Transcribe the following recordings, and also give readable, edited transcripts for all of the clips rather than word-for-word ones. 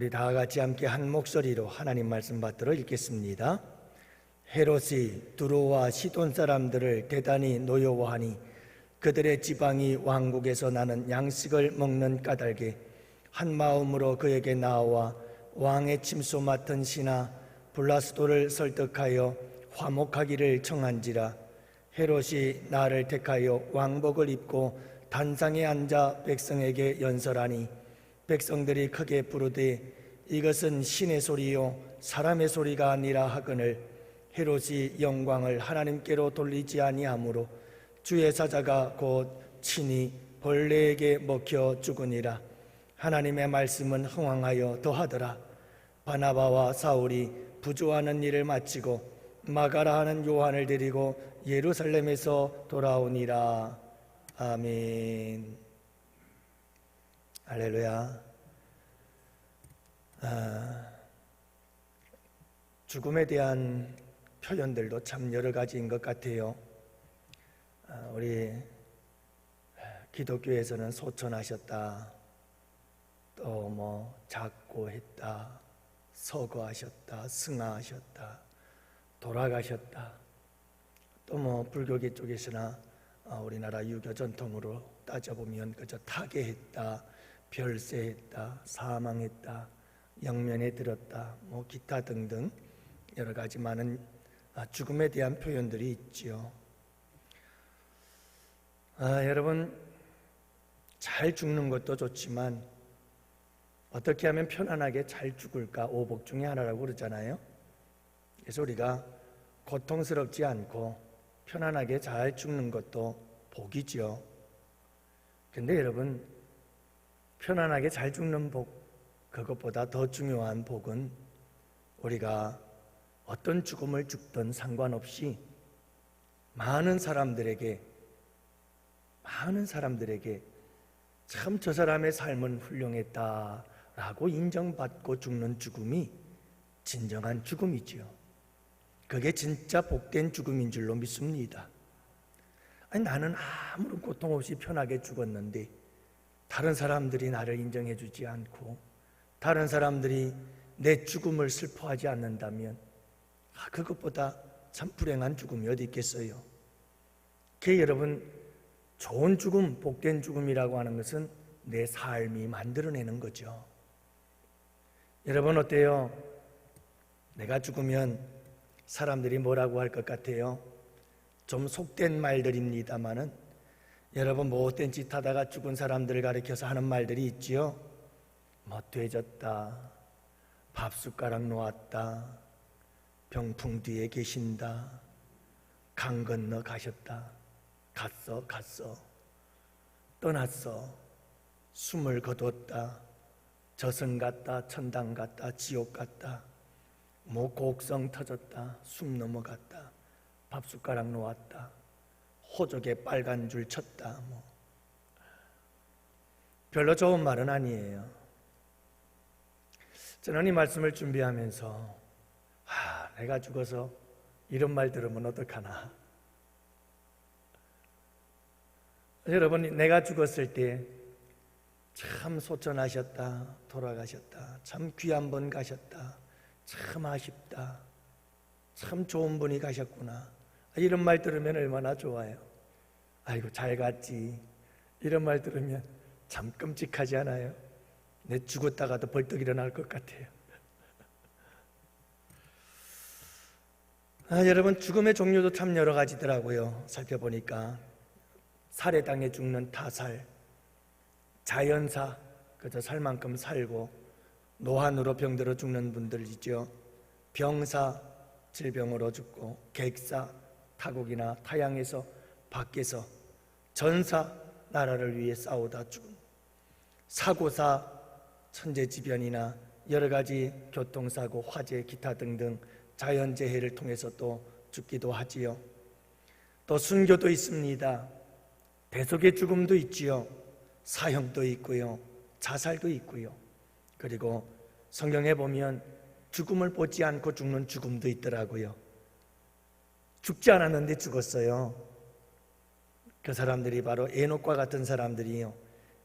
우리 다 같이 함께 한 목소리로 하나님 말씀 받들어 읽겠습니다. 헤롯이 두로와 시돈 사람들을 대단히 노여워하니 그들의 지방이 왕국에서 나는 양식을 먹는 까닭에 한 마음으로 그에게 나와 왕의 침소 맡은 신하 블라스도를 설득하여 화목하기를 청한지라. 헤롯이 나를 택하여 왕복을 입고 단상에 앉아 백성에게 연설하니 백성들이 크게 부르되 이것은 신의 소리요 사람의 소리가 아니라 하거늘 헤롯이 영광을 하나님께로 돌리지 아니하므로 주의 사자가 곧 친히 벌레에게 먹혀 죽으니라. 하나님의 말씀은 흥왕하여 더하더라. 바나바와 사울이 부조하는 일을 마치고 마가라 하는 요한을 데리고 예루살렘에서 돌아오니라. 아멘. 할렐루야. 죽음에 대한 표현들도 참 여러 가지인 것 같아요. 우리 기독교에서는 소천하셨다, 또 작고했다, 서거하셨다, 승하하셨다, 돌아가셨다, 또 불교계 쪽에서나 우리나라 유교 전통으로 따져보면 그저 타계했다, 별세했다, 사망했다, 영면에 들었다, 기타 등등 여러 가지 많은 죽음에 대한 표현들이 있지요. 여러분, 잘 죽는 것도 좋지만 어떻게 하면 편안하게 잘 죽을까 오복 중에 하나라고 그러잖아요. 그래서 우리가 고통스럽지 않고 편안하게 잘 죽는 것도 복이죠. 근데 여러분, 편안하게 잘 죽는 복, 그것보다 더 중요한 복은 우리가 어떤 죽음을 죽든 상관없이 많은 사람들에게 참 저 사람의 삶은 훌륭했다라고 인정받고 죽는 죽음이 진정한 죽음이지요. 그게 진짜 복된 죽음인 줄로 믿습니다. 나는 아무런 고통 없이 편하게 죽었는데 다른 사람들이 나를 인정해 주지 않고 다른 사람들이 내 죽음을 슬퍼하지 않는다면 그것보다 참 불행한 죽음이 어디 있겠어요. 여러분, 좋은 죽음, 복된 죽음이라고 하는 것은 내 삶이 만들어내는 거죠. 여러분 어때요? 내가 죽으면 사람들이 뭐라고 할 것 같아요? 좀 속된 말들입니다마는 여러분, 못된 짓 하다가 죽은 사람들을 가리켜서 하는 말들이 있지요. 되졌다, 밥숟가락 놓았다, 병풍 뒤에 계신다, 강 건너 가셨다, 갔어, 떠났어, 숨을 거뒀다, 저승 갔다, 천당 갔다, 지옥 갔다, 곡성 터졌다, 숨 넘어갔다, 밥숟가락 놓았다, 호적에 빨간 줄 쳤다. 별로 좋은 말은 아니에요. 저는 이 말씀을 준비하면서 내가 죽어서 이런 말 들으면 어떡하나. 여러분, 내가 죽었을 때 참 소천하셨다, 돌아가셨다, 참 귀한 분 가셨다, 참 아쉽다, 참 좋은 분이 가셨구나, 이런 말 들으면 얼마나 좋아요. 아이고 잘 갔지, 이런 말 들으면 참 끔찍하지 않아요? 내 죽었다가도 벌떡 일어날 것 같아요. 여러분, 죽음의 종류도 참 여러 가지더라고요. 살펴보니까 살해당해 죽는 타살, 자연사, 그저 살 만큼 살고 노환으로 병들어 죽는 분들이죠. 병사, 질병으로 죽고, 객사, 타국이나 타양에서 밖에서, 전사, 나라를 위해 싸우다 죽은, 사고사, 천재지변이나 여러 가지 교통사고, 화재, 기타 등등 자연재해를 통해서 또 죽기도 하지요. 또 순교도 있습니다. 대속의 죽음도 있지요. 사형도 있고요, 자살도 있고요. 그리고 성경에 보면 죽음을 보지 않고 죽는 죽음도 있더라고요. 죽지 않았는데 죽었어요. 그 사람들이 바로 에녹과 같은 사람들이요,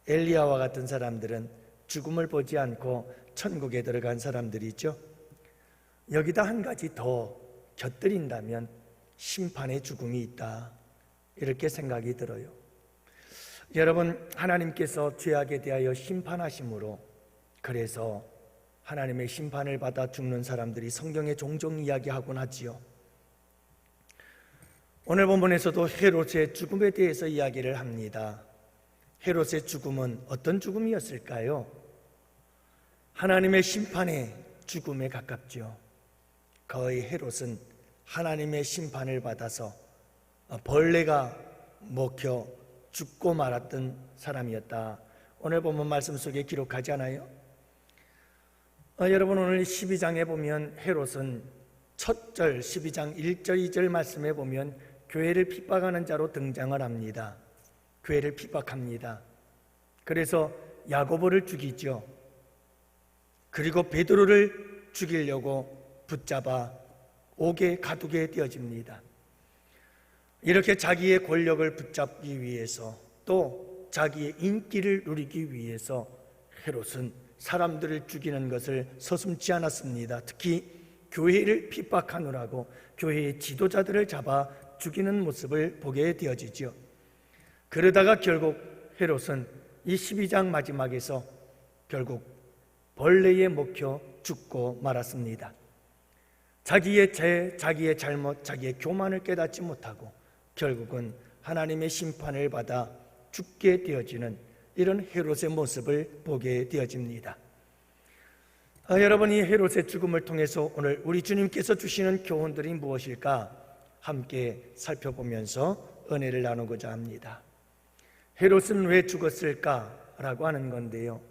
엘리야와 같은 사람들은 죽음을 보지 않고 천국에 들어간 사람들이죠. 여기다 한 가지 더 곁들인다면 심판의 죽음이 있다, 이렇게 생각이 들어요. 여러분, 하나님께서 죄악에 대하여 심판하심으로, 그래서 하나님의 심판을 받아 죽는 사람들이 성경에 종종 이야기하곤 하지요. 오늘 본문에서도 헤롯의 죽음에 대해서 이야기를 합니다. 헤롯의 죽음은 어떤 죽음이었을까요? 하나님의 심판의 죽음에 가깝죠. 거의 헤롯은 하나님의 심판을 받아서 벌레가 먹혀 죽고 말았던 사람이었다, 오늘 본문 말씀 속에 기록하지 않아요? 여러분, 오늘 12장에 보면 헤롯은 첫 절 12장 1절 2절 말씀에 보면 교회를 핍박하는 자로 등장을 합니다. 교회를 핍박합니다. 그래서 야고보를 죽이죠. 그리고 베드로를 죽이려고 붙잡아 옥에 가두게 되어집니다. 이렇게 자기의 권력을 붙잡기 위해서, 또 자기의 인기를 누리기 위해서 헤롯은 사람들을 죽이는 것을 서슴지 않았습니다. 특히 교회를 핍박하느라고 교회의 지도자들을 잡아 죽이는 모습을 보게 되어지죠. 그러다가 결국 헤롯은 이 12장 마지막에서 결국 벌레에 먹혀 죽고 말았습니다. 자기의 죄, 자기의 잘못, 자기의 교만을 깨닫지 못하고 결국은 하나님의 심판을 받아 죽게 되어지는 이런 헤롯의 모습을 보게 되어집니다. 여러분, 이 헤롯의 죽음을 통해서 오늘 우리 주님께서 주시는 교훈들이 무엇일까 함께 살펴보면서 은혜를 나누고자 합니다. 헤롯은 왜 죽었을까라고 하는 건데요,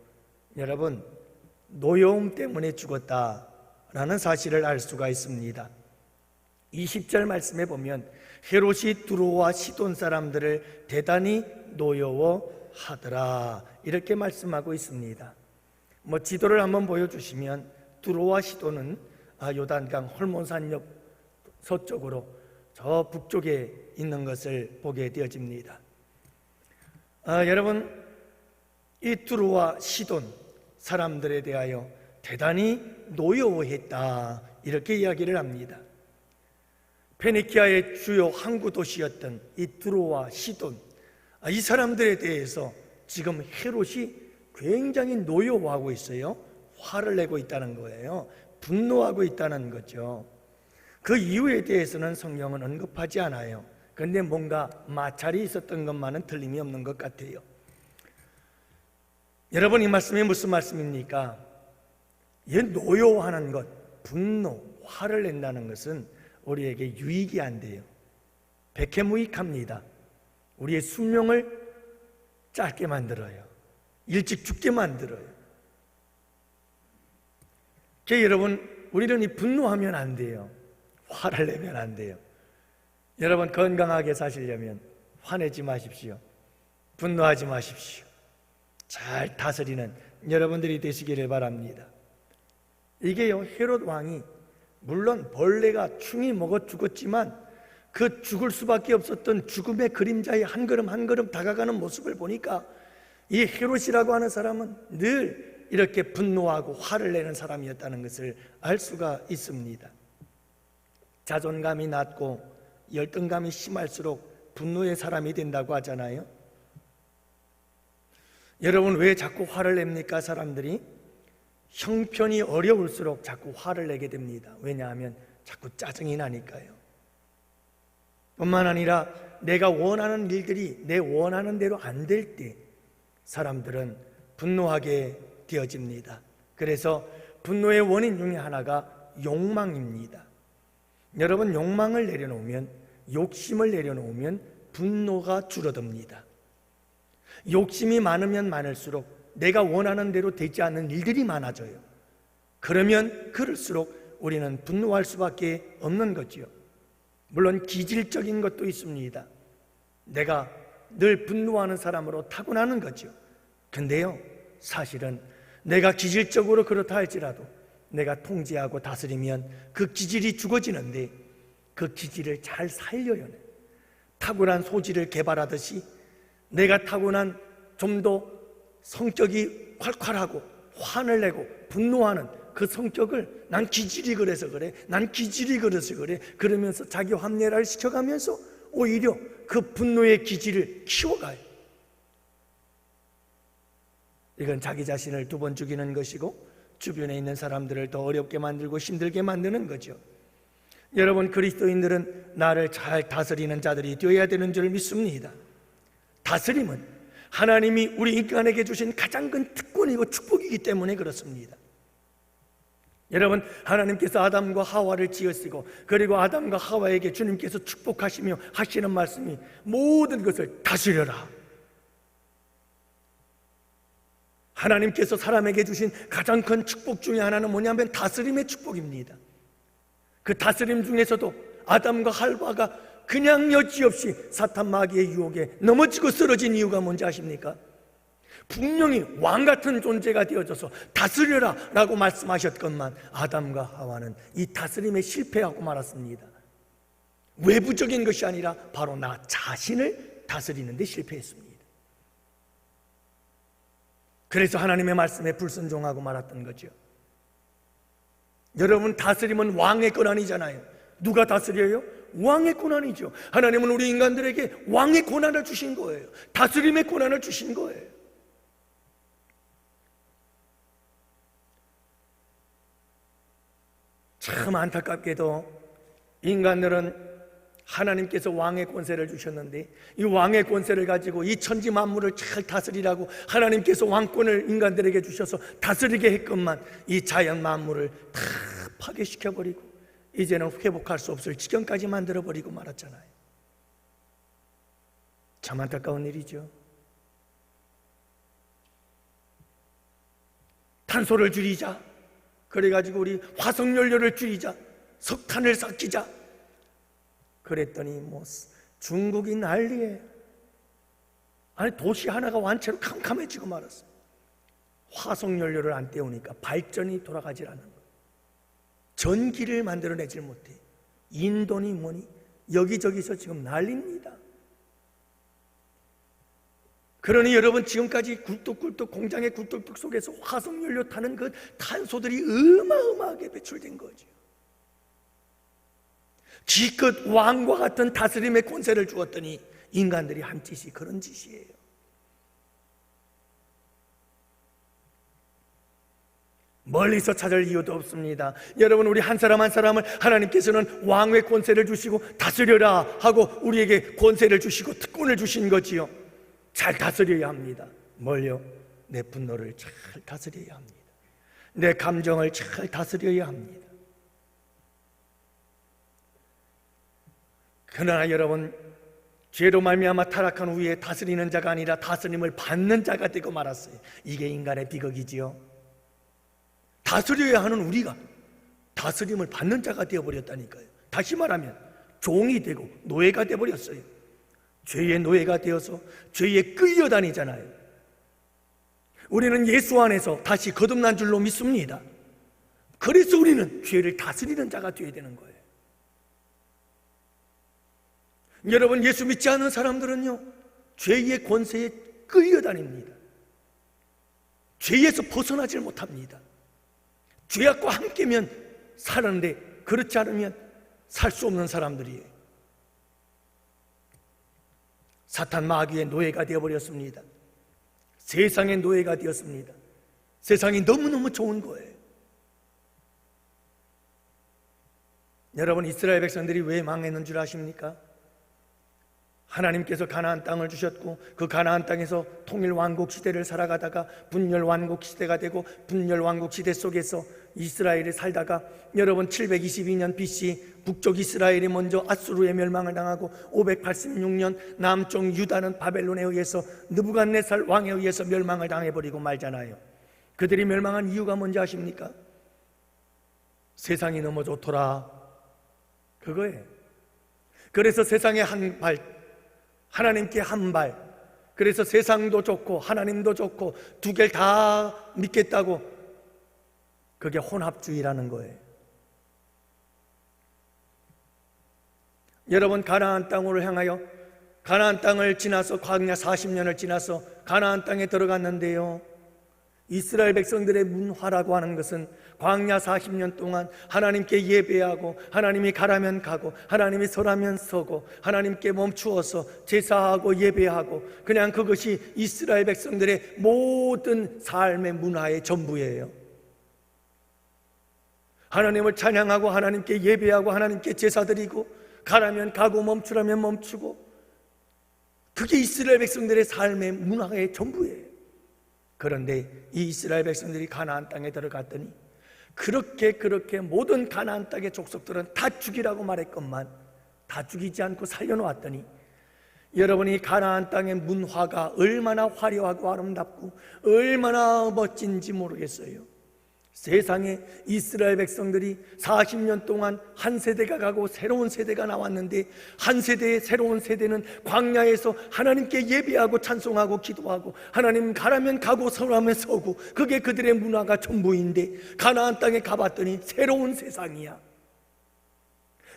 여러분, 노여움 때문에 죽었다라는 사실을 알 수가 있습니다. 20절 말씀에 보면 헤롯이 두로와 시돈 사람들을 대단히 노여워하더라, 이렇게 말씀하고 있습니다. 지도를 한번 보여주시면 두로와 시돈은 요단강 홀몬산 옆 서쪽으로 저 북쪽에 있는 것을 보게 되어집니다. 여러분, 이 두로와 시돈 사람들에 대하여 대단히 노여워했다, 이렇게 이야기를 합니다. 페니키아의 주요 항구 도시였던 이 두로와 시돈, 이 사람들에 대해서 지금 헤롯이 굉장히 노여워하고 있어요. 화를 내고 있다는 거예요. 분노하고 있다는 거죠. 그 이유에 대해서는 성경은 언급하지 않아요. 그런데 뭔가 마찰이 있었던 것만은 틀림이 없는 것 같아요. 여러분, 이 말씀이 무슨 말씀입니까? 이 노여워하는 것, 분노, 화를 낸다는 것은 우리에게 유익이 안 돼요. 백해무익합니다. 우리의 수명을 짧게 만들어요. 일찍 죽게 만들어요. 여러분, 우리는 이 분노하면 안 돼요. 화를 내면 안 돼요. 여러분, 건강하게 사시려면 화내지 마십시오. 분노하지 마십시오. 잘 다스리는 여러분들이 되시기를 바랍니다. 이게요, 헤롯 왕이 물론 벌레가 충이 먹어 죽었지만 그 죽을 수밖에 없었던 죽음의 그림자에 한 걸음 한 걸음 다가가는 모습을 보니까 이 헤롯이라고 하는 사람은 늘 이렇게 분노하고 화를 내는 사람이었다는 것을 알 수가 있습니다. 자존감이 낮고 열등감이 심할수록 분노의 사람이 된다고 하잖아요. 여러분, 왜 자꾸 화를 냅니까? 사람들이 형편이 어려울수록 자꾸 화를 내게 됩니다. 왜냐하면 자꾸 짜증이 나니까요. 뿐만 아니라 내가 원하는 일들이 내 원하는 대로 안 될 때 사람들은 분노하게 되어집니다. 그래서 분노의 원인 중에 하나가 욕망입니다. 여러분, 욕망을 내려놓으면, 욕심을 내려놓으면 분노가 줄어듭니다. 욕심이 많으면 많을수록 내가 원하는 대로 되지 않는 일들이 많아져요. 그러면 그럴수록 우리는 분노할 수밖에 없는 거지요. 물론 기질적인 것도 있습니다. 내가 늘 분노하는 사람으로 타고나는 거죠. 근데요, 사실은 내가 기질적으로 그렇다 할지라도 내가 통제하고 다스리면 그 기질이 죽어지는데 그 기질을 잘 살려야 해. 타고난 소질을 개발하듯이 내가 타고난 좀 더 성격이 콸콸하고 화를 내고 분노하는 그 성격을 난 기질이 그래서 그래, 난 기질이 그래서 그래, 그러면서 자기 합리화를 시켜가면서 오히려 그 분노의 기질을 키워가요. 이건 자기 자신을 두 번 죽이는 것이고 주변에 있는 사람들을 더 어렵게 만들고 힘들게 만드는 거죠. 여러분, 그리스도인들은 나를 잘 다스리는 자들이 되어야 되는 줄 믿습니다. 다스림은 하나님이 우리 인간에게 주신 가장 큰 특권이고 축복이기 때문에 그렇습니다. 여러분, 하나님께서 아담과 하와를 지으시고 그리고 아담과 하와에게 주님께서 축복하시며 하시는 말씀이 모든 것을 다스려라. 하나님께서 사람에게 주신 가장 큰 축복 중에 하나는 뭐냐면 다스림의 축복입니다. 그 다스림 중에서도 아담과 하와가 그냥 여지없이 사탄 마귀의 유혹에 넘어지고 쓰러진 이유가 뭔지 아십니까? 분명히 왕 같은 존재가 되어져서 다스려라 라고 말씀하셨건만 아담과 하와는 이 다스림에 실패하고 말았습니다. 외부적인 것이 아니라 바로 나 자신을 다스리는 데 실패했습니다. 그래서 하나님의 말씀에 불순종하고 말았던 거죠. 여러분, 다스림은 왕의 권한이잖아요. 누가 다스려요? 왕의 권한이죠. 하나님은 우리 인간들에게 왕의 권한을 주신 거예요. 다스림의 권한을 주신 거예요. 참 안타깝게도 인간들은 하나님께서 왕의 권세를 주셨는데 이 왕의 권세를 가지고 이 천지 만물을 잘 다스리라고 하나님께서 왕권을 인간들에게 주셔서 다스리게 했건만 이 자연 만물을 다 파괴시켜버리고 이제는 회복할 수 없을 지경까지 만들어버리고 말았잖아요. 참 안타까운 일이죠. 탄소를 줄이자, 그래가지고 우리 화석연료를 줄이자, 석탄을 삭히자, 그랬더니 중국이 난리예요. 아니, 도시 하나가 완전히 캄캄해지고 말았어요. 화석연료를 안 떼우니까 발전이 돌아가질 않는 거예요. 전기를 만들어내질 못해. 인도니 뭐니 여기저기서 지금 난립니다. 그러니 여러분, 지금까지 굴뚝굴뚝 공장의 굴뚝뚝 속에서 화석연료 타는 그 탄소들이 어마어마하게 배출된 거죠. 기껏 왕과 같은 다스림의 권세를 주었더니 인간들이 한 짓이 그런 짓이에요. 멀리서 찾을 이유도 없습니다. 여러분, 우리 한 사람 한 사람을 하나님께서는 왕의 권세를 주시고 다스려라 하고 우리에게 권세를 주시고 특권을 주신 거지요. 잘 다스려야 합니다. 뭘요? 내 분노를 잘 다스려야 합니다. 내 감정을 잘 다스려야 합니다. 그러나 여러분, 죄로 말미암아 타락한 후에 다스리는 자가 아니라 다스림을 받는 자가 되고 말았어요. 이게 인간의 비극이지요. 다스려야 하는 우리가 다스림을 받는 자가 되어버렸다니까요. 다시 말하면 종이 되고 노예가 되어버렸어요. 죄의 노예가 되어서 죄에 끌려다니잖아요. 우리는 예수 안에서 다시 거듭난 줄로 믿습니다. 그래서 우리는 죄를 다스리는 자가 되어야 되는 거예요. 여러분, 예수 믿지 않는 사람들은요, 죄의 권세에 끌려다닙니다. 죄에서 벗어나질 못합니다. 죄악과 함께면 사는데 그렇지 않으면 살 수 없는 사람들이에요. 사탄 마귀의 노예가 되어버렸습니다. 세상의 노예가 되었습니다. 세상이 너무너무 좋은 거예요. 여러분, 이스라엘 백성들이 왜 망했는 줄 아십니까? 하나님께서 가나안 땅을 주셨고 그 가나안 땅에서 통일 왕국 시대를 살아가다가 분열 왕국 시대가 되고 분열 왕국 시대 속에서 이스라엘이 살다가 여러분 722년 BC 북쪽 이스라엘이 먼저 아수르의 멸망을 당하고 586년 남쪽 유다는 바벨론에 의해서 느부갓네살 왕에 의해서 멸망을 당해버리고 말잖아요. 그들이 멸망한 이유가 뭔지 아십니까? 세상이 너무 좋더라, 그거예요. 그래서 세상에 한 발, 하나님께 한 발, 그래서 세상도 좋고 하나님도 좋고 두 개를 다 믿겠다고, 그게 혼합주의라는 거예요. 여러분, 가나안 땅으로 향하여 가나안 땅을 지나서 광야 40년을 지나서 가나안 땅에 들어갔는데요, 이스라엘 백성들의 문화라고 하는 것은 광야 40년 동안 하나님께 예배하고, 하나님이 가라면 가고, 하나님이 서라면 서고, 하나님께 멈추어서 제사하고 예배하고, 그냥 그것이 이스라엘 백성들의 모든 삶의 문화의 전부예요. 하나님을 찬양하고, 하나님께 예배하고, 하나님께 제사드리고, 가라면 가고 멈추라면 멈추고, 그게 이스라엘 백성들의 삶의 문화의 전부예요. 그런데 이 이스라엘 백성들이 가나안 땅에 들어갔더니 그렇게 모든 가나안 땅의 족속들은 다 죽이라고 말했건만 다 죽이지 않고 살려놓았더니, 여러분이 가나안 땅의 문화가 얼마나 화려하고 아름답고 얼마나 멋진지 모르겠어요. 세상에 이스라엘 백성들이 40년 동안 한 세대가 가고 새로운 세대가 나왔는데, 한 세대의 새로운 세대는 광야에서 하나님께 예배하고 찬송하고 기도하고, 하나님 가라면 가고 서라면 서고, 그게 그들의 문화가 전부인데, 가나안 땅에 가봤더니 새로운 세상이야.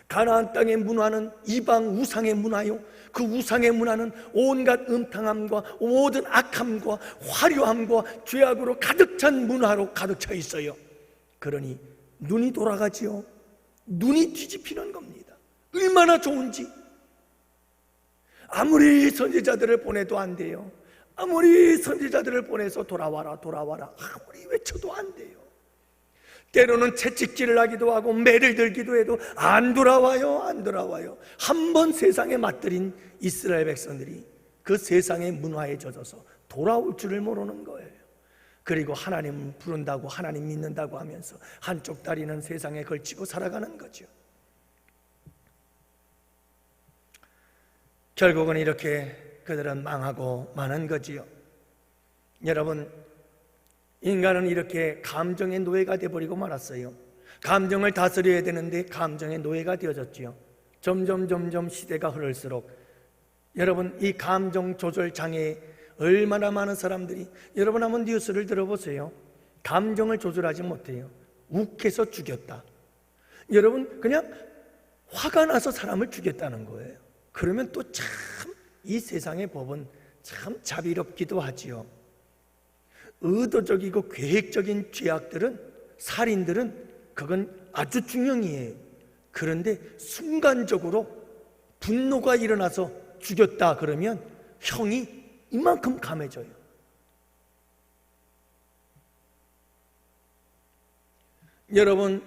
가나안 땅의 문화는 이방 우상의 문화요, 그 우상의 문화는 온갖 음탕함과 모든 악함과 화려함과 죄악으로 가득 찬 문화로 가득 차 있어요. 그러니 눈이 돌아가지요. 눈이 뒤집히는 겁니다. 얼마나 좋은지. 아무리 선지자들을 보내도 안 돼요. 아무리 선지자들을 보내서 돌아와라 돌아와라 아무리 외쳐도 안 돼요. 때로는 채찍질을 하기도 하고 매를 들기도 해도 안 돌아와요, 안 돌아와요. 한 번 세상에 맞들인 이스라엘 백성들이 그 세상의 문화에 젖어서 돌아올 줄을 모르는 거예요. 그리고 하나님 부른다고, 하나님 믿는다고 하면서 한쪽 다리는 세상에 걸치고 살아가는 거죠. 결국은 이렇게 그들은 망하고 마는 거지요. 여러분, 인간은 이렇게 감정의 노예가 되어버리고 말았어요. 감정을 다스려야 되는데 감정의 노예가 되어졌지요. 점점 시대가 흐를수록 여러분, 이 감정 조절 장애에 얼마나 많은 사람들이, 여러분 한번 뉴스를 들어보세요. 감정을 조절하지 못해요. 욱해서 죽였다. 여러분, 그냥 화가 나서 사람을 죽였다는 거예요. 그러면 또 참 이 세상의 법은 참 자비롭기도 하지요. 의도적이고 계획적인 죄악들은, 살인들은 그건 아주 중형이에요. 그런데 순간적으로 분노가 일어나서 죽였다 그러면 형이 이만큼 감해져요. 여러분,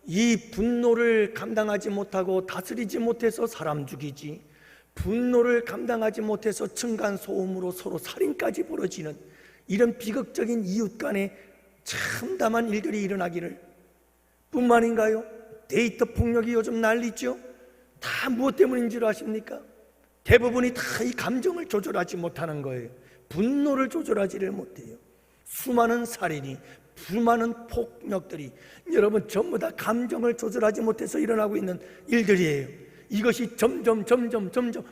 이 분노를 감당하지 못하고 다스리지 못해서 사람 죽이지, 분노를 감당하지 못해서 층간소음으로 서로 살인까지 벌어지는 이런 비극적인 이웃 간에 참담한 일들이 일어나기를, 뿐만인가요? 데이터 폭력이 요즘 난리죠. 다 무엇 때문인 줄 아십니까? 대부분이 다 이 감정을 조절하지 못하는 거예요. 분노를 조절하지를 못해요. 수많은 살인이, 수많은 폭력들이 여러분 전부 다 감정을 조절하지 못해서 일어나고 있는 일들이에요. 이것이 점점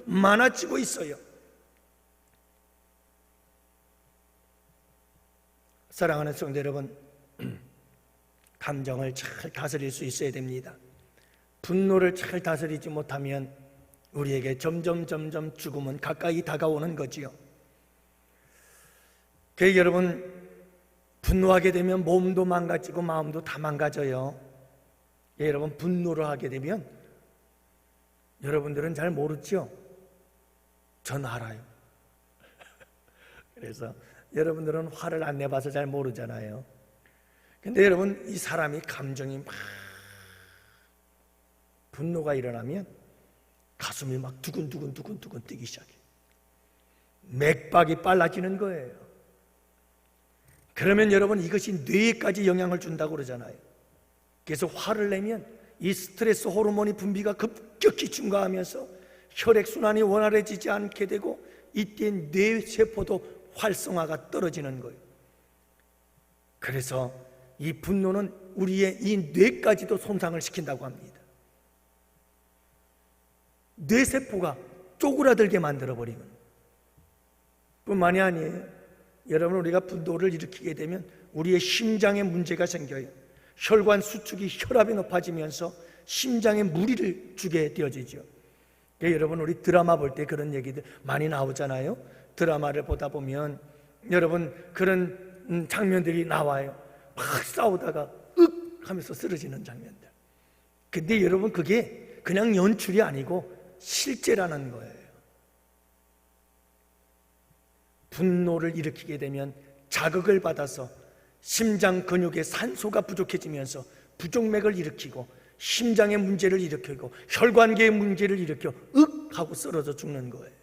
많아지고 있어요. 사랑하는 성도 여러분, 감정을 잘 다스릴 수 있어야 됩니다. 분노를 잘 다스리지 못하면 우리에게 점점 죽음은 가까이 다가오는 거지요. 그래서 여러분, 분노하게 되면 몸도 망가지고 마음도 다 망가져요. 여러분, 분노를 하게 되면 여러분들은 잘 모르죠? 전 알아요. 그래서 여러분들은 화를 안 내봐서 잘 모르잖아요. 근데 여러분, 이 사람이 감정이 막 분노가 일어나면 가슴이 막 두근두근 뛰기 시작해요. 맥박이 빨라지는 거예요. 그러면 여러분, 이것이 뇌에까지 영향을 준다고 그러잖아요. 그래서 화를 내면 이 스트레스 호르몬이 분비가 급격히 증가하면서 혈액순환이 원활해지지 않게 되고, 이때 뇌세포도 활성화가 떨어지는 거예요. 그래서 이 분노는 우리의 이 뇌까지도 손상을 시킨다고 합니다. 뇌세포가 쪼그라들게 만들어버리는 뿐만이 아니에요. 여러분, 우리가 분노를 일으키게 되면 우리의 심장에 문제가 생겨요. 혈관 수축이, 혈압이 높아지면서 심장에 무리를 주게 되어지죠. 여러분, 우리 드라마 볼 때 그런 얘기들 많이 나오잖아요. 드라마를 보다 보면 여러분, 그런 장면들이 나와요. 막 싸우다가 윽 하면서 쓰러지는 장면들. 근데 여러분, 그게 그냥 연출이 아니고 실제라는 거예요. 분노를 일으키게 되면 자극을 받아서 심장 근육에 산소가 부족해지면서 부정맥을 일으키고 심장의 문제를 일으키고 혈관계의 문제를 일으켜 윽 하고 쓰러져 죽는 거예요.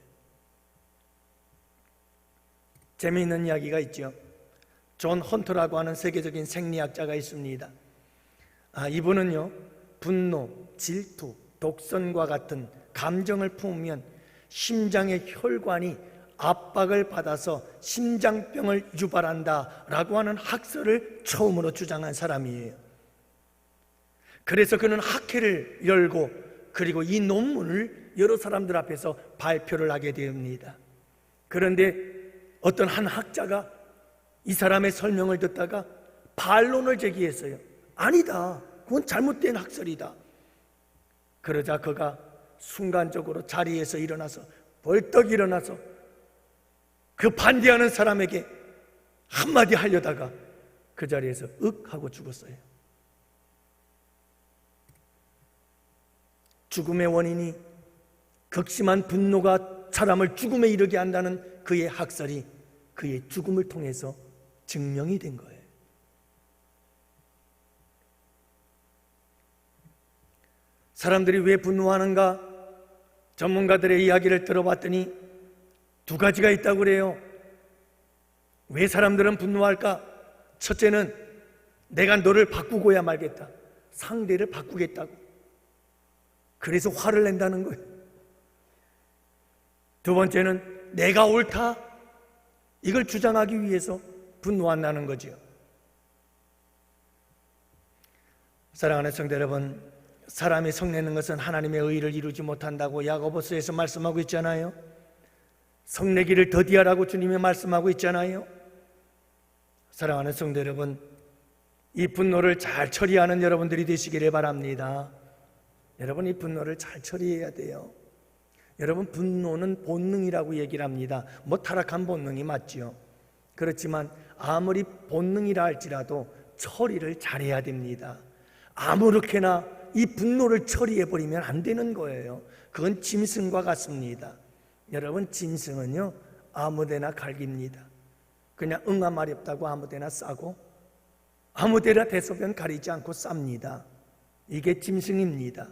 재미있는 이야기가 있죠. 존 헌터라고 하는 세계적인 생리학자가 있습니다. 이분은요, 분노, 질투, 독선과 같은 감정을 품으면 심장의 혈관이 압박을 받아서 심장병을 유발한다라고 하는 학설을 처음으로 주장한 사람이에요. 그래서 그는 학회를 열고 그리고 이 논문을 여러 사람들 앞에서 발표를 하게 됩니다. 그런데 어떤 한 학자가 이 사람의 설명을 듣다가 반론을 제기했어요. 아니다, 그건 잘못된 학설이다. 그러자 그가 순간적으로 자리에서 일어나서 벌떡 일어나서 그 반대하는 사람에게 한마디 하려다가 그 자리에서 윽 하고 죽었어요. 죽음의 원인이 극심한 분노가 사람을 죽음에 이르게 한다는 그의 학설이 그의 죽음을 통해서 증명이 된 거예요. 사람들이 왜 분노하는가? 전문가들의 이야기를 들어봤더니 두 가지가 있다고 그래요. 왜 사람들은 분노할까? 첫째는 내가 너를 바꾸고야 말겠다. 상대를 바꾸겠다고. 그래서 화를 낸다는 거예요. 두 번째는 내가 옳다. 이걸 주장하기 위해서 분노한다는 거죠. 사랑하는 성도 여러분, 사람이 성내는 것은 하나님의 의를 이루지 못한다고 야고보서에서 말씀하고 있잖아요. 성내기를 더디하라고 주님이 말씀하고 있잖아요. 사랑하는 성도 여러분, 이 분노를 잘 처리하는 여러분들이 되시기를 바랍니다. 여러분, 이 분노를 잘 처리해야 돼요. 여러분, 분노는 본능이라고 얘기를 합니다. 타락한 본능이 맞죠. 그렇지만 아무리 본능이라 할지라도 처리를 잘해야 됩니다. 아무렇게나 이 분노를 처리해버리면 안 되는 거예요. 그건 짐승과 같습니다. 여러분, 짐승은요 아무데나 갈깁니다. 그냥 응아마렵다고 아무데나 싸고 아무데나 대소변 가리지 않고 쌉니다. 이게 짐승입니다.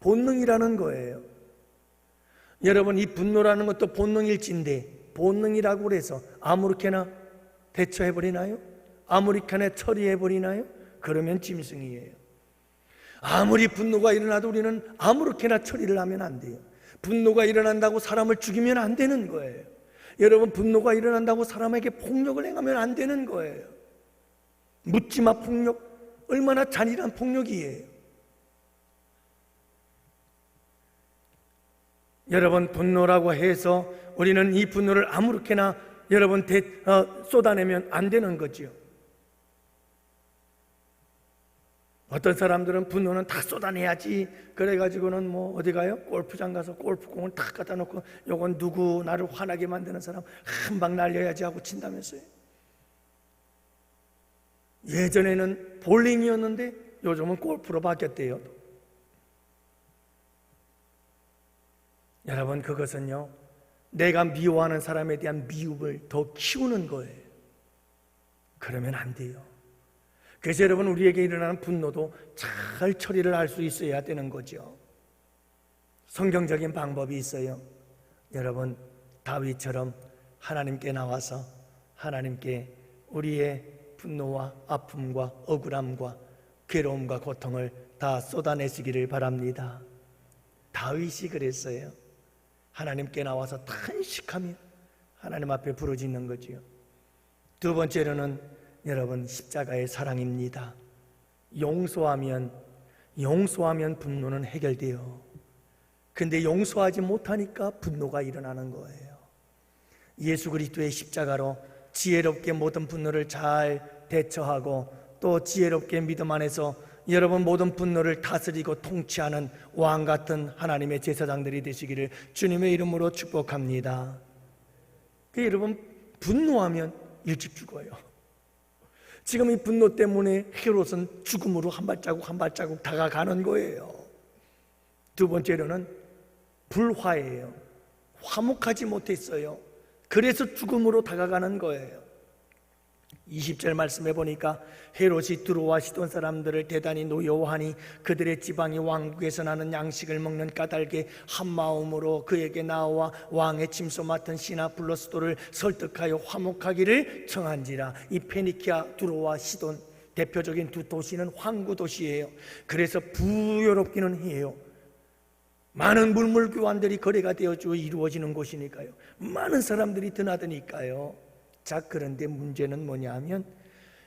본능이라는 거예요. 여러분, 이 분노라는 것도 본능일진데 본능이라고 해서 아무렇게나 대처해버리나요? 아무렇게나 처리해버리나요? 그러면 짐승이에요. 아무리 분노가 일어나도 우리는 아무렇게나 처리를 하면 안 돼요. 분노가 일어난다고 사람을 죽이면 안 되는 거예요. 여러분, 분노가 일어난다고 사람에게 폭력을 행하면 안 되는 거예요. 묻지마 폭력, 얼마나 잔인한 폭력이에요. 여러분, 분노라고 해서 우리는 이 분노를 아무렇게나 여러분 쏟아내면 안 되는 거죠. 어떤 사람들은 분노는 다 쏟아내야지 그래가지고는 어디 가요? 골프장 가서 골프공을 탁 갖다 놓고 요건 누구 나를 화나게 만드는 사람 한 방 날려야지 하고 친다면서요. 예전에는 볼링이었는데 요즘은 골프로 바뀌었대요. 여러분, 그것은요 내가 미워하는 사람에 대한 미움을 더 키우는 거예요. 그러면 안 돼요. 그래서 여러분, 우리에게 일어나는 분노도 잘 처리를 할 수 있어야 되는 거죠. 성경적인 방법이 있어요. 여러분, 다윗처럼 하나님께 나와서 하나님께 우리의 분노와 아픔과 억울함과 괴로움과 고통을 다 쏟아내시기를 바랍니다. 다윗이 그랬어요. 하나님께 나와서 탄식하며 하나님 앞에 부르짖는 거지요. 두 번째로는 여러분, 십자가의 사랑입니다. 용서하면 분노는 해결돼요. 근데 용서하지 못하니까 분노가 일어나는 거예요. 예수 그리스도의 십자가로 지혜롭게 모든 분노를 잘 대처하고 또 지혜롭게 믿음 안에서 여러분 모든 분노를 다스리고 통치하는 왕 같은 하나님의 제사장들이 되시기를 주님의 이름으로 축복합니다. 여러분, 분노하면 일찍 죽어요. 지금 이 분노 때문에 헤롯은 죽음으로 한 발자국 한 발자국 다가가는 거예요. 두 번째로는 불화예요. 화목하지 못했어요. 그래서 죽음으로 다가가는 거예요. 20절 말씀해 보니까 헤롯이 두로와 시돈 사람들을 대단히 노여워하니 그들의 지방이 왕국에서 나는 양식을 먹는 까닭에 한 마음으로 그에게 나와 왕의 침소 맡은 시나 블러스도를 설득하여 화목하기를 청한지라. 이 페니키아, 두로와 시돈 대표적인 두 도시는 항구 도시예요. 그래서 부유롭기는 해요. 많은 물물 교환들이 거래가 되어져 이루어지는 곳이니까요. 많은 사람들이 드나드니까요. 자, 그런데 문제는 뭐냐 하면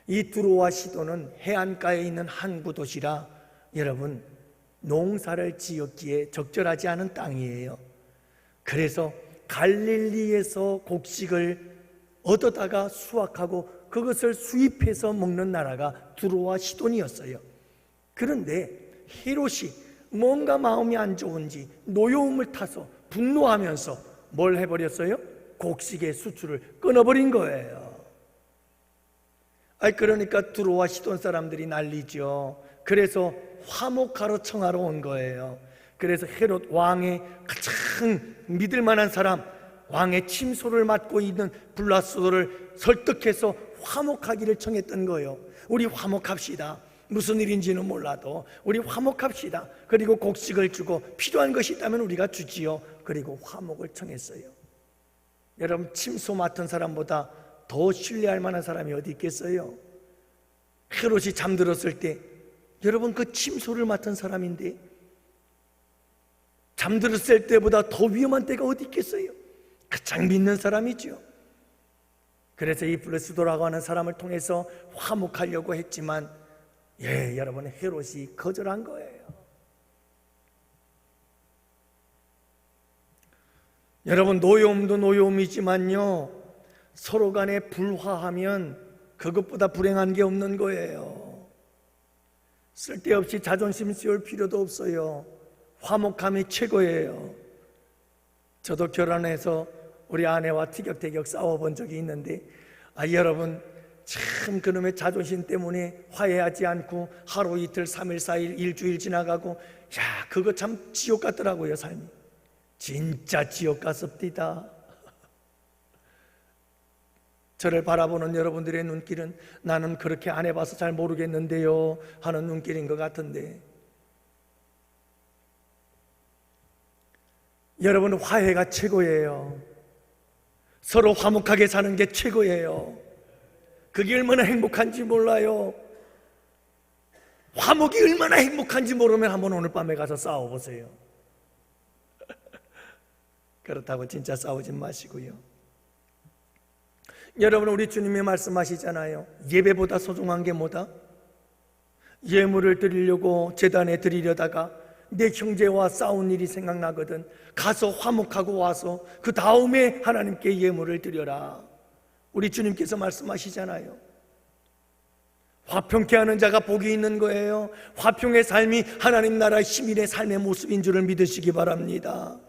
이 두로와 시도는 해안가에 있는 항구 도시라 여러분 농사를 지었기에 적절하지 않은 땅이에요. 그래서 갈릴리에서 곡식을 얻어다가 수확하고 그것을 수입해서 먹는 나라가 두로와 시돈이었어요. 그런데 헤롯이 뭔가 마음이 안 좋은지 노여움을 타서 분노하면서 뭘 해버렸어요? 곡식의 수출을 끊어버린 거예요. 그러니까 두로와 시돈 사람들이 난리죠. 그래서 화목하러 청하러 온 거예요. 그래서 헤롯 왕의 가장 믿을 만한 사람, 왕의 침소를 맡고 있는 블라스도를 설득해서 화목하기를 청했던 거예요. 우리 화목합시다. 무슨 일인지는 몰라도 우리 화목합시다. 그리고 곡식을 주고 필요한 것이 있다면 우리가 주지요. 그리고 화목을 청했어요. 여러분, 침소 맡은 사람보다 더 신뢰할 만한 사람이 어디 있겠어요? 헤롯이 잠들었을 때 여러분 그 침소를 맡은 사람인데 잠들었을 때보다 더 위험한 때가 어디 있겠어요? 가장 믿는 사람이죠. 그래서 이 블레스도라고 하는 사람을 통해서 화목하려고 했지만 여러분 헤롯이 거절한 거예요. 여러분, 노여움도 노여움이지만요, 서로 간에 불화하면 그것보다 불행한 게 없는 거예요. 쓸데없이 자존심 씌울 필요도 없어요. 화목함이 최고예요. 저도 결혼해서 우리 아내와 티격태격 싸워본 적이 있는데 여러분 참 그놈의 자존심 때문에 화해하지 않고 하루 이틀 3일 4일 일주일 지나가고 그거 참 지옥 같더라고요. 삶이 진짜 지옥 같습니다. 저를 바라보는 여러분들의 눈길은 나는 그렇게 안 해봐서 잘 모르겠는데요 하는 눈길인 것 같은데, 여러분 화해가 최고예요. 서로 화목하게 사는 게 최고예요. 그게 얼마나 행복한지 몰라요. 화목이 얼마나 행복한지 모르면 한번 오늘 밤에 가서 싸워보세요. 그렇다고 진짜 싸우지 마시고요. 여러분, 우리 주님이 말씀하시잖아요. 예배보다 소중한 게 뭐다? 예물을 드리려고 제단에 드리려다가 내 형제와 싸운 일이 생각나거든. 가서 화목하고 와서 그 다음에 하나님께 예물을 드려라. 우리 주님께서 말씀하시잖아요. 화평케 하는 자가 복이 있는 거예요. 화평의 삶이 하나님 나라의 시민의 삶의 모습인 줄을 믿으시기 바랍니다.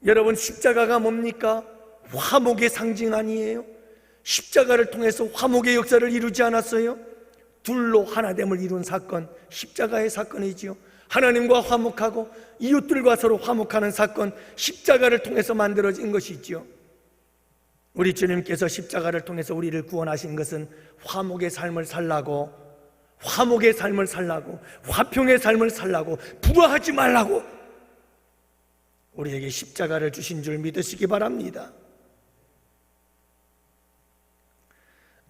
여러분, 십자가가 뭡니까? 화목의 상징 아니에요? 십자가를 통해서 화목의 역사를 이루지 않았어요? 둘로 하나됨을 이룬 사건, 십자가의 사건이지요. 하나님과 화목하고 이웃들과 서로 화목하는 사건, 십자가를 통해서 만들어진 것이지요. 우리 주님께서 십자가를 통해서 우리를 구원하신 것은 화목의 삶을 살라고, 화목의 삶을 살라고, 화평의 삶을 살라고, 불화하지 말라고 우리에게 십자가를 주신 줄 믿으시기 바랍니다.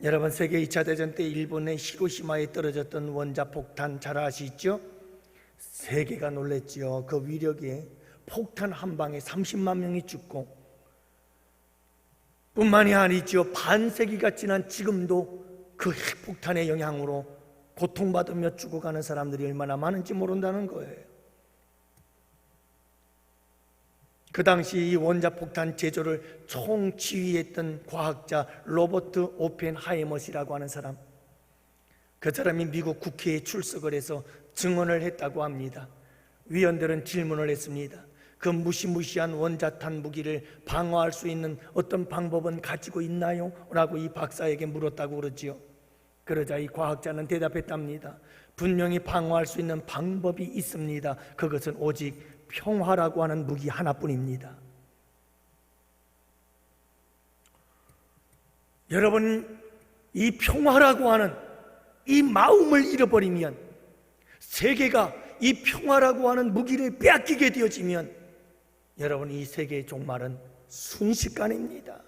여러분, 세계 2차 대전 때 일본의 히로시마에 떨어졌던 원자폭탄 잘 아시죠? 세계가 놀랬죠. 그 위력에 폭탄 한 방에 30만 명이 죽고, 뿐만이 아니죠, 반세기가 지난 지금도 그 핵폭탄의 영향으로 고통받으며 죽어가는 사람들이 얼마나 많은지 모른다는 거예요. 그 당시 이 원자폭탄 제조를 총지휘했던 과학자 로버트 오펜하이머시라고 하는 사람, 그 사람이 미국 국회에 출석을 해서 증언을 했다고 합니다. 위원들은 질문을 했습니다. 그 무시무시한 원자탄 무기를 방어할 수 있는 어떤 방법은 가지고 있나요? 라고 이 박사에게 물었다고 그러지요. 그러자 이 과학자는 대답했답니다. 분명히 방어할 수 있는 방법이 있습니다. 그것은 오직 평화라고 하는 무기 하나뿐입니다. 여러분, 이 평화라고 하는 이 마음을 잃어버리면, 세계가 이 평화라고 하는 무기를 빼앗기게 되어지면 여러분, 이 세계의 종말은 순식간입니다.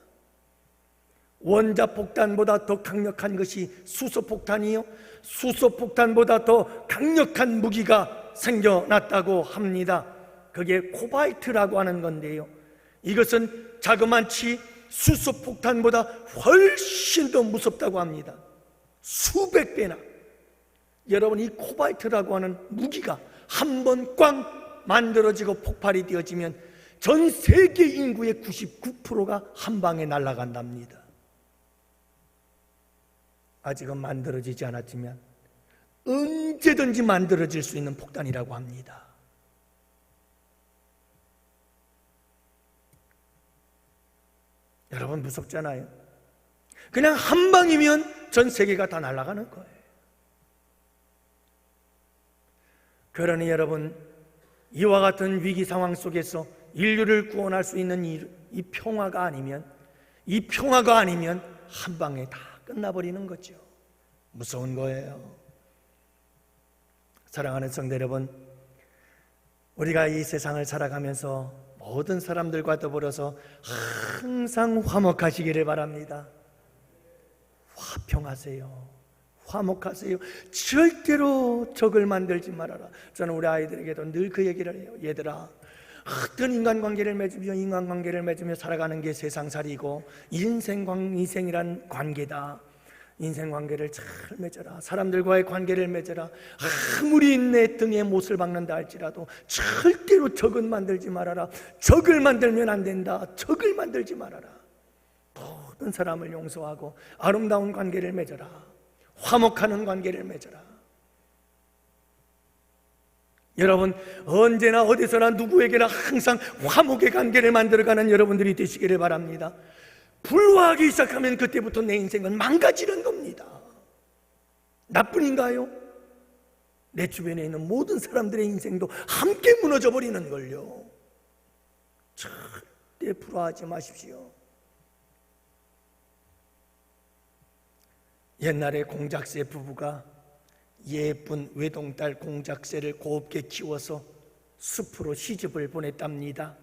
원자폭탄보다 더 강력한 것이 수소폭탄이요, 수소폭탄보다 더 강력한 무기가 생겨났다고 합니다. 그게 코발트라고 하는 건데요, 이것은 자그마치 수소폭탄보다 훨씬 더 무섭다고 합니다. 수백 배나. 여러분, 이 코발트라고 하는 무기가 한 번 꽝 만들어지고 폭발이 되어지면 전 세계 인구의 99%가 한 방에 날아간답니다. 아직은 만들어지지 않았지만 언제든지 만들어질 수 있는 폭탄이라고 합니다. 여러분, 무섭잖아요. 그냥 한 방이면 전 세계가 다 날아가는 거예요. 그러니 여러분, 이와 같은 위기 상황 속에서 인류를 구원할 수 있는 이 평화가 아니면 한 방에 다 끝나버리는 거죠. 무서운 거예요. 사랑하는 성도 여러분, 우리가 이 세상을 살아가면서 모든 사람들과 더불어서 항상 화목하시기를 바랍니다. 화평하세요. 화목하세요. 절대로 적을 만들지 말아라. 저는 우리 아이들에게도 늘 그 얘기를 해요. 얘들아, 어떤 인간관계를 맺으며 살아가는 게 세상살이고 인생이란 관계다. 인생관계를 잘 맺어라. 사람들과의 관계를 맺어라. 아무리 내 등에 못을 박는다 할지라도 절대로 적을 만들지 말아라. 적을 만들면 안 된다. 적을 만들지 말아라. 모든 사람을 용서하고 아름다운 관계를 맺어라. 화목하는 관계를 맺어라. 여러분, 언제나 어디서나 누구에게나 항상 화목의 관계를 만들어가는 여러분들이 되시기를 바랍니다. 불화하기 시작하면 그때부터 내 인생은 망가지는 겁니다. 나뿐인가요? 내 주변에 있는 모든 사람들의 인생도 함께 무너져 버리는 걸요. 절대 불화하지 마십시오. 옛날에 공작새 부부가 예쁜 외동딸 공작새를 곱게 키워서 숲으로 시집을 보냈답니다.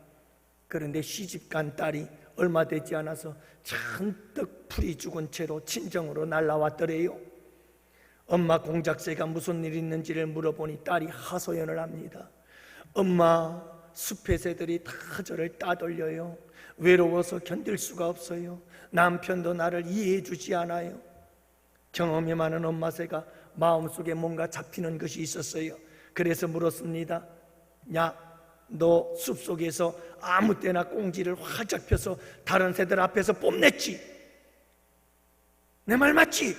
그런데 시집간 딸이 얼마 되지 않아서 잔뜩 풀이 죽은 채로 친정으로 날아왔더래요. 엄마, 공작새가 무슨 일이 있는지를 물어보니 딸이 하소연을 합니다. 엄마, 숲의 새들이 다 저를 따돌려요. 외로워서 견딜 수가 없어요. 남편도 나를 이해해 주지 않아요. 경험이 많은 엄마 새가 마음속에 뭔가 잡히는 것이 있었어요. 그래서 물었습니다. 야, 너 숲속에서 아무 때나 꽁지를 활짝 펴서 다른 새들 앞에서 뽐냈지? 내 말 맞지?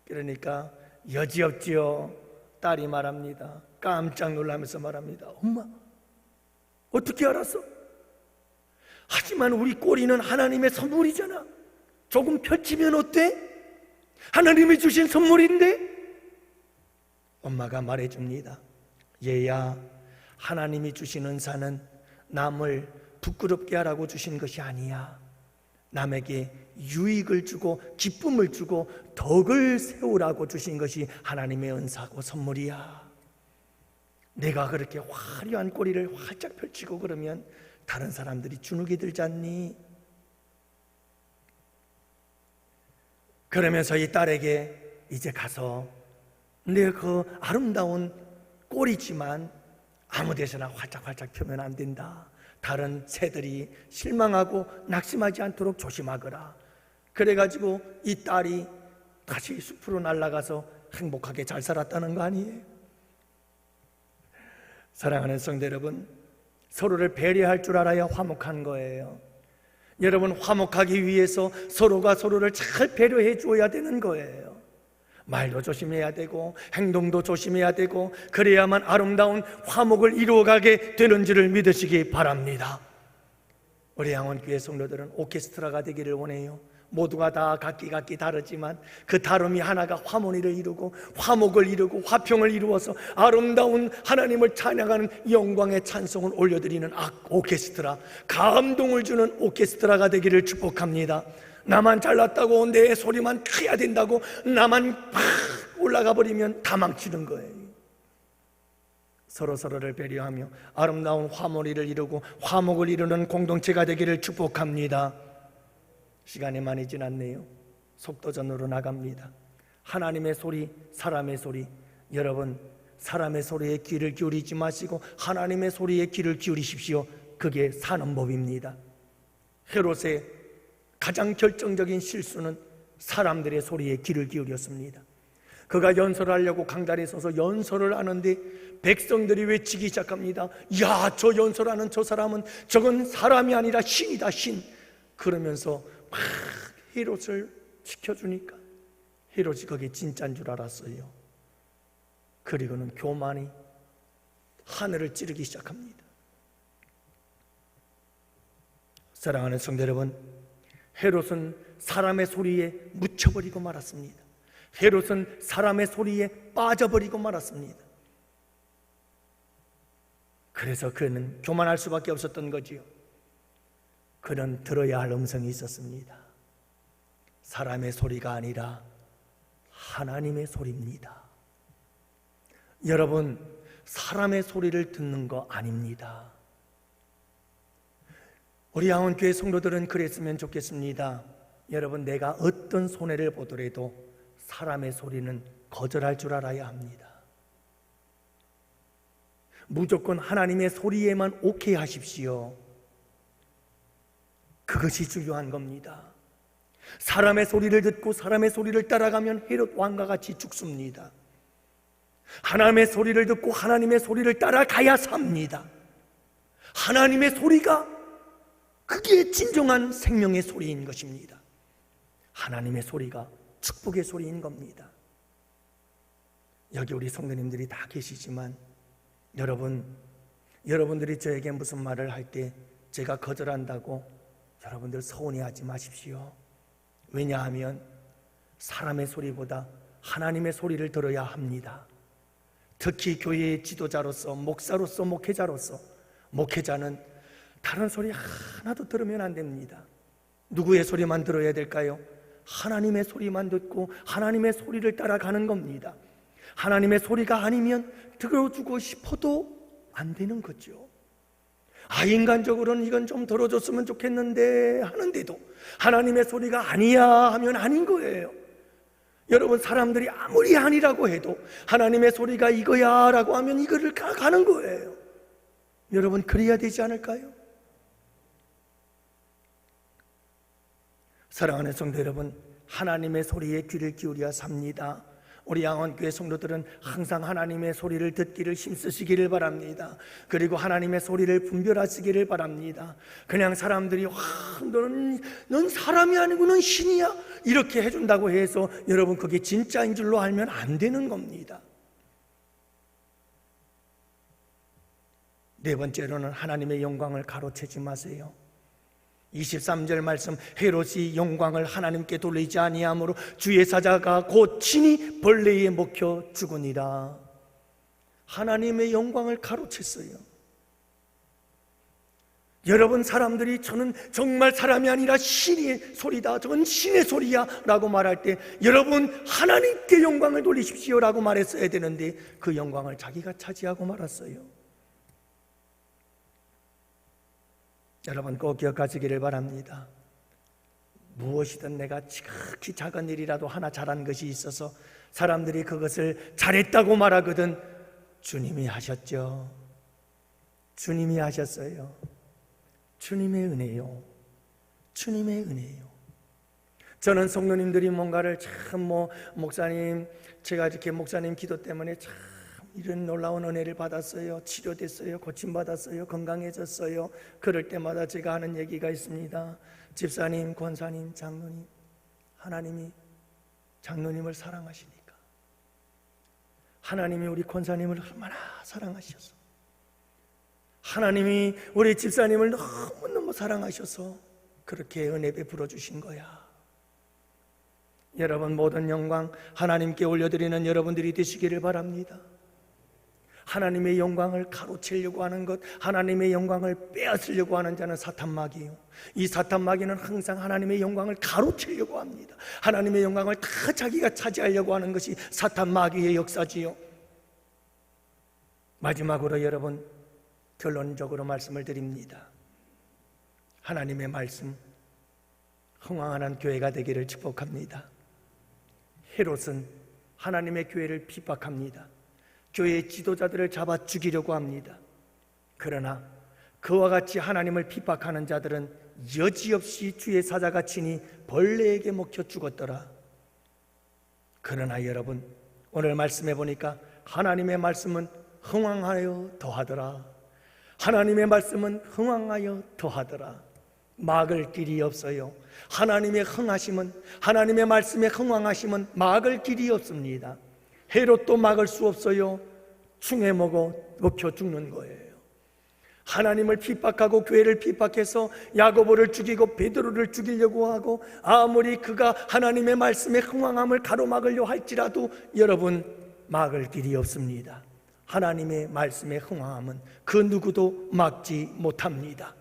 그러니까 여지없지요. 딸이 말합니다. 깜짝 놀라면서 말합니다. 엄마, 어떻게 알았어? 하지만 우리 꼬리는 하나님의 선물이잖아. 조금 펼치면 어때? 하나님이 주신 선물인데? 엄마가 말해줍니다. 얘야, 하나님이 주신 은사는 남을 부끄럽게 하라고 주신 것이 아니야. 남에게 유익을 주고 기쁨을 주고 덕을 세우라고 주신 것이 하나님의 은사고 선물이야. 내가 그렇게 화려한 꼬리를 활짝 펼치고 그러면 다른 사람들이 주눅이 들지 않니? 그러면서 이 딸에게 이제 가서 내 그 아름다운 꼬리지만 아무 데서나 활짝활짝 펴면 안 된다. 다른 새들이 실망하고 낙심하지 않도록 조심하거라. 그래가지고 이 딸이 다시 숲으로 날아가서 행복하게 잘 살았다는 거 아니에요? 사랑하는 성도 여러분, 서로를 배려할 줄 알아야 화목한 거예요. 여러분, 화목하기 위해서 서로가 서로를 잘 배려해 줘야 되는 거예요. 말도 조심해야 되고 행동도 조심해야 되고 그래야만 아름다운 화목을 이루어가게 되는 줄을 믿으시기 바랍니다. 우리 양원교회 성도들은 오케스트라가 되기를 원해요. 모두가 다 각기 다르지만 그 다름이 하나가 화목을 이루고 화평을 이루어서 아름다운 하나님을 찬양하는 영광의 찬송을 올려드리는 오케스트라, 감동을 주는 오케스트라가 되기를 축복합니다. 나만 잘났다고 내 소리만 커야 된다고 나만 팍 올라가 버리면 다 망치는 거예요. 서로를 배려하며 아름다운 화목을 이루고 화목을 이루는 공동체가 되기를 축복합니다. 시간이 많이 지났네요. 속도전으로 나갑니다. 하나님의 소리, 사람의 소리. 여러분, 사람의 소리에 귀를 기울이지 마시고 하나님의 소리에 귀를 기울이십시오. 그게 사는 법입니다. 헤롯의 가장 결정적인 실수는 사람들의 소리에 귀를 기울였습니다. 그가 연설하려고 강단에 서서 연설을 하는데 백성들이 외치기 시작합니다. 야, 저 연설하는 저 사람은 저건 사람이 아니라 신이다, 신. 그러면서 막 헤롯을 지켜주니까 헤롯이 그게 진짜인 줄 알았어요. 그리고는 교만이 하늘을 찌르기 시작합니다. 사랑하는 성도 여러분, 헤롯은 사람의 소리에 묻혀버리고 말았습니다. 헤롯은 사람의 소리에 빠져버리고 말았습니다. 그래서 그는 교만할 수밖에 없었던 거지요. 그는 들어야 할 음성이 있었습니다. 사람의 소리가 아니라 하나님의 소리입니다. 여러분, 사람의 소리를 듣는 거 아닙니다. 우리 양원교회 성도들은 그랬으면 좋겠습니다. 여러분, 내가 어떤 손해를 보더라도 사람의 소리는 거절할 줄 알아야 합니다. 무조건 하나님의 소리에만 오케이 하십시오. 그것이 중요한 겁니다. 사람의 소리를 듣고 사람의 소리를 따라가면 헤롯 왕과 같이 죽습니다. 하나님의 소리를 듣고 하나님의 소리를 따라가야 삽니다. 하나님의 소리가 그게 진정한 생명의 소리인 것입니다. 하나님의 소리가 축복의 소리인 겁니다. 여기 우리 성도님들이 다 계시지만 여러분들이 저에게 무슨 말을 할 때 제가 거절한다고 여러분들 서운해하지 마십시오. 왜냐하면 사람의 소리보다 하나님의 소리를 들어야 합니다. 특히 교회의 지도자로서, 목사로서, 목회자로서, 목회자는 다른 소리 하나도 들으면 안 됩니다. 누구의 소리만 들어야 될까요? 하나님의 소리만 듣고 하나님의 소리를 따라가는 겁니다. 하나님의 소리가 아니면 들어주고 싶어도 안 되는 거죠. 인간적으로는 이건 좀 들어줬으면 좋겠는데 하는데도 하나님의 소리가 아니야 하면 아닌 거예요. 여러분, 사람들이 아무리 아니라고 해도 하나님의 소리가 이거야 라고 하면 이거를 가는 거예요. 여러분, 그래야 되지 않을까요? 사랑하는 성도 여러분, 하나님의 소리에 귀를 기울여 삽니다. 우리 양원교회 성도들은 항상 하나님의 소리를 듣기를 힘쓰시기를 바랍니다. 그리고 하나님의 소리를 분별하시기를 바랍니다. 그냥 사람들이 넌 사람이 아니고 넌 신이야 이렇게 해준다고 해서 여러분 그게 진짜인 줄로 알면 안 되는 겁니다. 네 번째로는 하나님의 영광을 가로채지 마세요. 23절 말씀, 헤롯이 영광을 하나님께 돌리지 아니하므로 주의 사자가 곧 친히 벌레에 먹혀 죽으니라. 하나님의 영광을 가로챘어요. 여러분, 사람들이 저는 정말 사람이 아니라 신의 소리다, 저건 신의 소리야 라고 말할 때 여러분, 하나님께 영광을 돌리십시오 라고 말했어야 되는데 그 영광을 자기가 차지하고 말았어요. 여러분, 꼭 기억하시기를 바랍니다. 무엇이든 내가 지극히 작은 일이라도 하나 잘한 것이 있어서 사람들이 그것을 잘했다고 말하거든 주님이 하셨죠. 주님이 하셨어요. 주님의 은혜요. 주님의 은혜요. 저는 성도님들이 뭔가를 참 목사님, 제가 이렇게 목사님 기도 때문에 참 이런 놀라운 은혜를 받았어요. 치료됐어요. 고침받았어요. 건강해졌어요. 그럴 때마다 제가 하는 얘기가 있습니다. 집사님, 권사님, 장로님, 하나님이 장로님을 사랑하시니까, 하나님이 우리 권사님을 얼마나 사랑하셔서, 하나님이 우리 집사님을 너무너무 사랑하셔서 그렇게 은혜 베풀어 주신 거야. 여러분 모든 영광 하나님께 올려드리는 여러분들이 되시기를 바랍니다. 하나님의 영광을 가로채려고 하는 것, 하나님의 영광을 빼앗으려고 하는 자는 사탄마귀요, 이 사탄마귀는 항상 하나님의 영광을 가로채려고 합니다. 하나님의 영광을 다 자기가 차지하려고 하는 것이 사탄마귀의 역사지요. 마지막으로 여러분, 결론적으로 말씀을 드립니다. 하나님의 말씀, 흥왕하는 교회가 되기를 축복합니다. 헤롯은 하나님의 교회를 핍박합니다. 교회의 지도자들을 잡아 죽이려고 합니다. 그러나 그와 같이 하나님을 핍박하는 자들은 여지없이 주의 사자가 치니 벌레에게 먹혀 죽었더라. 그러나 여러분, 오늘 말씀해 보니까 하나님의 말씀은 흥왕하여 더하더라. 하나님의 말씀은 흥왕하여 더하더라. 막을 길이 없어요. 하나님의 흥하심은, 하나님의 말씀의 흥왕하심은 막을 길이 없습니다. 헤롯도 막을 수 없어요. 충에 먹혀 죽는 거예요. 하나님을 핍박하고 교회를 핍박해서 야고보를 죽이고 베드로를 죽이려고 하고, 아무리 그가 하나님의 말씀의 흥왕함을 가로막으려 할지라도 여러분, 막을 길이 없습니다. 하나님의 말씀의 흥왕함은 그 누구도 막지 못합니다.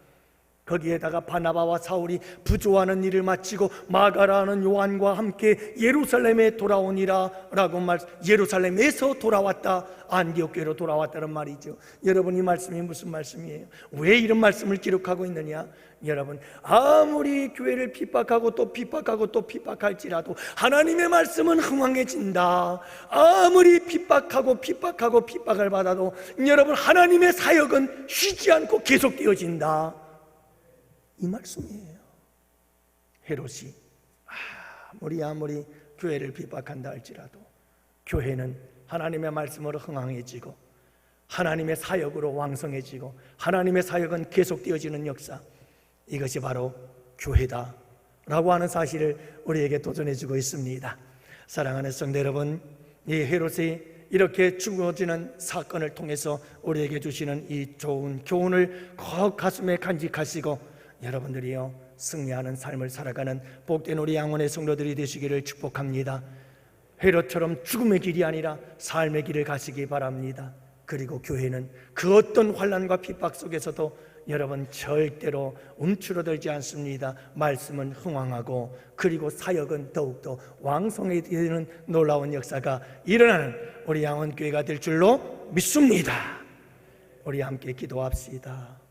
거기에다가 바나바와 사울이 부조하는 일을 마치고 마가라는 요한과 함께 예루살렘에 돌아오니라 라고 예루살렘에서 돌아왔다, 안디옥교회로 돌아왔다는 말이죠. 여러분, 이 말씀이 무슨 말씀이에요? 왜 이런 말씀을 기록하고 있느냐? 여러분, 아무리 교회를 핍박하고 또 핍박하고 또 핍박할지라도 하나님의 말씀은 흥왕해진다. 아무리 핍박하고 핍박을 받아도 여러분, 하나님의 사역은 쉬지 않고 계속되어진다, 이 말씀이에요. 헤롯이 아무리 교회를 핍박한다 할지라도 교회는 하나님의 말씀으로 흥왕해지고 하나님의 사역으로 왕성해지고 하나님의 사역은 계속되어지는 역사, 이것이 바로 교회다 라고 하는 사실을 우리에게 도전해주고 있습니다. 사랑하는 성도 여러분, 이 헤롯이 이렇게 죽어지는 사건을 통해서 우리에게 주시는 이 좋은 교훈을 꼭 가슴에 간직하시고 여러분들이요, 승리하는 삶을 살아가는 복된 우리 양원의 성도들이 되시기를 축복합니다. 헤롯처럼 죽음의 길이 아니라 삶의 길을 가시기 바랍니다. 그리고 교회는 그 어떤 환난과 핍박 속에서도 여러분 절대로 움츠러들지 않습니다. 말씀은 흥왕하고 그리고 사역은 더욱더 왕성해지는 놀라운 역사가 일어나는 우리 양원교회가 될 줄로 믿습니다. 우리 함께 기도합시다.